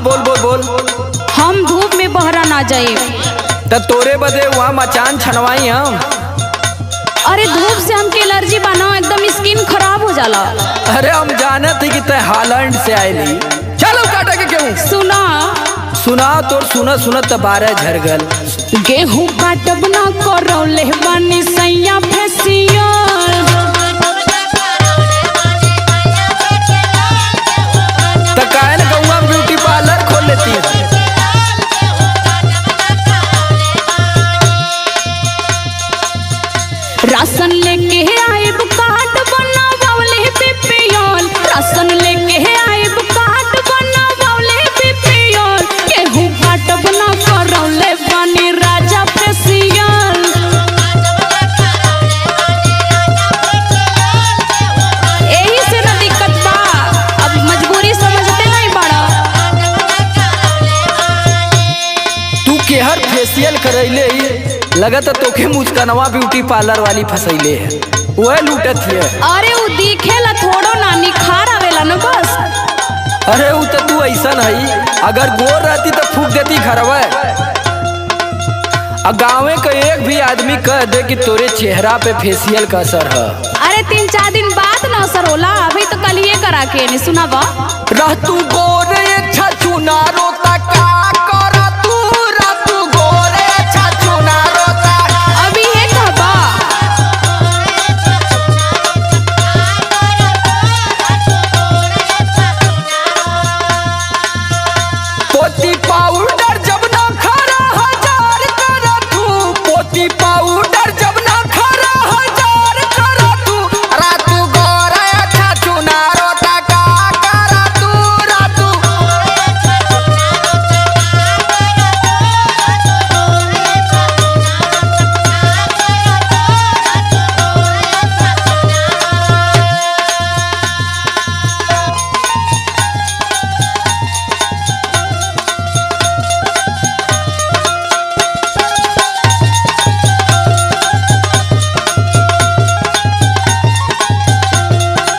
बोल बोल बोल। हम धूप में बहरा ना जाए। तो तोरे बदे वहाँ मचान छनवाई हम। अरे धूप से हमके एलर्जी बना, एकदम स्किन खराब हो जाला। अरे हम जाने थे कि तय हालैंड से आयली। चलो काटा के क्यों सुना सुना तोर सुना सुना तबारे झरगल। गेहूं काटब ना करौले बानी सैया फेसियल। तो काहे न गौवा ब्यूटी पार्लर खोल लेती। राशन लेके आइब कार्ड बनावले बीपीएल। राशन लेके आइब कार्ड बनावले बीपीएल। गेहूं काटब ना करौले बानी राजा फेसियल। यही से ना दिक्कत बा, अब मजबूरी समझते नहीं बड़ा। तू केहर फेशियल करैले ही लगत तोखे मुस्कनवा ब्यूटी पार्लर वाली फसैले है, वह लूटत है। अरे वो दिखेला थोड़ो ना, निखार आवेला न बस। अरे वो तो तू ऐसा नहीं, अगर गोर रहती तो फूक देती घरवा। गाँवे का एक भी आदमी कह दे कि तोरे चेहरा पे फेशियल का असर है। अरे 3-4 दिन बाद ना असर होला, अभी तो कल ये करा के नहीं सुना बा। रह तू गोरे छछु ना रोता का कर तू, रह तू गोरे छछु ना रोता। अभी ये कहबा पोती पाउडर जब ना खरा हजार कर तू, पोती पाउडर जब ना खरा हजार कर तू। रह तू गोरे छछु ना रोता का कर तू, रह तू।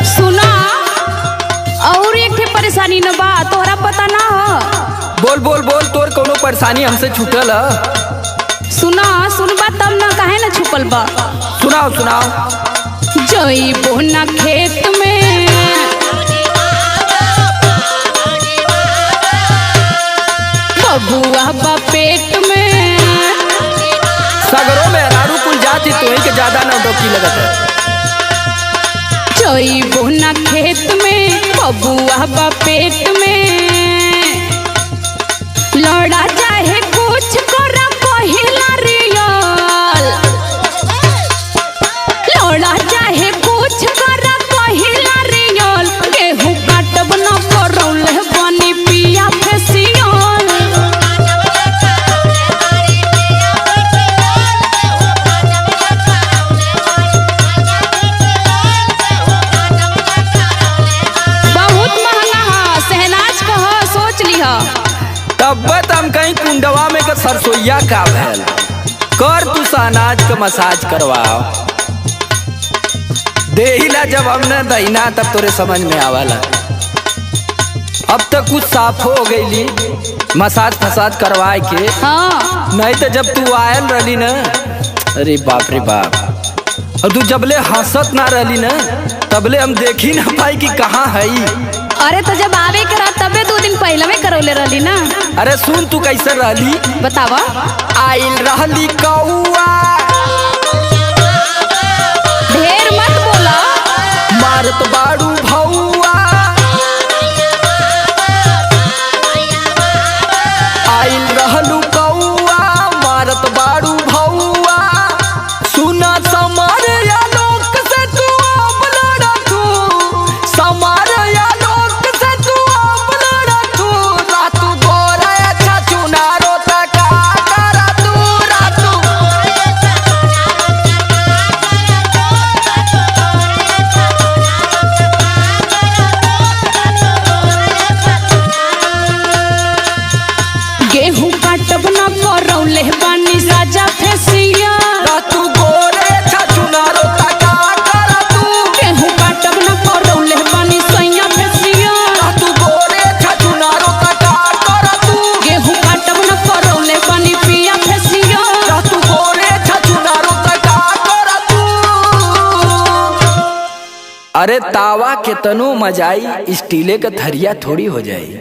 सुना और एक ठे परेशानी न बा, तोहरा पता ना हो। बोल बोल बोल, तोर कोनो परेशानी हमसे छूटल है? सुना सुनबा तब ना, काहे ना छुपल बा। सुनाओ सुनाओ। जइबो ना खेत में बबुआ बा पेट में। सगरों में अनारू कुल जाती तो ही के ज्यादा नौटंकी लगत है। जइबो ना खेत में बबुआ बा पेट में। लड़ा चाहे कुछ करा पहिला रियल। लड़ा चाहे कुछ करा पहिला रियल। गेहूं काटब ना करौले बानी पिया फेसियल। बहुत महंगा है, सहनाज कह सोच लिह। तब हम कहीं कुंडवा में का सरसोईया का भैल कर तू सहनाज का मसाज करवाओ। देहिला जब हमने दहीना तब तोरे समझ में आवाला। अब तक कुछ साफ हो गईली मसाज फसाज करवाए के। हाँ नहीं तो जब तू आयल रही ना, अरे बाप रे बाप। और तू जबले हंसत ना रही ना, तबले हम देखी ना पाई कि कहाँ है। अरे तो जब आवे करा तबे 2 दिन पहले में करौले रहली ना। अरे सुन तू कैसे रहली, बतावा। आइल रहली कौआ ढेर मत बोला। मारत बाड़ू भौआ। आइल रहलू कौआ मारत बाड़ू भौआ। सुना समार या लोक से तू अब लड़ा तू, समार या लोक से तू अब लड़ा तू। रह तू गोरे छछु ना रोता का कर तू, रह तू। अरे तावा के तनु मजाई, स्टीले का थरिया थोड़ी हो जाई।